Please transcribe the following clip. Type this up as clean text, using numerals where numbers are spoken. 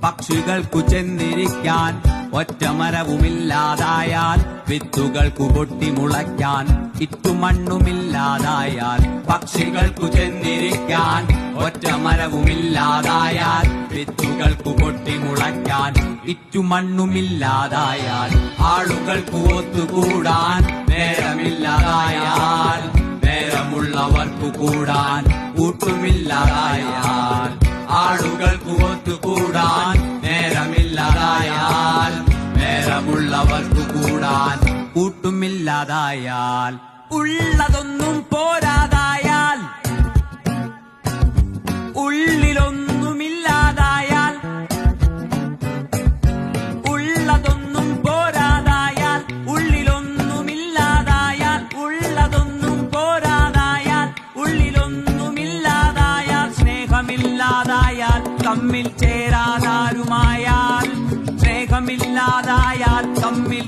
പക്ഷികൾക്കു ചെന്നിരിക്കാൻ ഒറ്റമരവുമില്ലാതായാൽ വിത്തുകൾക്കു പൊട്ടിമുളയ്ക്കാൻ ഇറ്റുമണ്ണുമില്ലാതായാൽ പക്ഷികൾക്കു ചെന്നിരിക്കാൻ ഒറ്റമരവുമില്ലാതായാൽ വിത്തുകൾക്കു പൊട്ടിമുളയ്ക്കാൻ ഇറ്റുമണ്ണുമില്ലാതായാൽ ആളുകൾക്കു ഒത്തുകൂടാൻ നേരമില്ലാതായാൽ നേരമുള്ളവർക്കു കൂടാൻ കൂട്ടുമില്ലാതായാൽ ആളുകൾക്കു ഒത്തുകൂടാൻ നേരമില്ലാതായാൽ നേരമുള്ളവർക്കു കൂടാൻ കൂട്ടുമില്ലാതായാൽ ഉള്ളതൊന്നും പോരാതായാൽ ഉള്ളിലൊന്നുമില്ലാതായാൽ ഉള്ളതൊന്നും പോരാതായാൽ ഉള്ളിലൊന്നുമില്ലാതായാൽ ഉള്ളതൊന്നും പോരാതായാൽ ഉള്ളിലൊന്നുമില്ലാതായാൽ സ്നേഹമില്ലാതായാൽ തമ്മിൽ ചേരാതാരുമായാൽ സ്നേഹമില്ലാതായാൽ തമ്മിൽ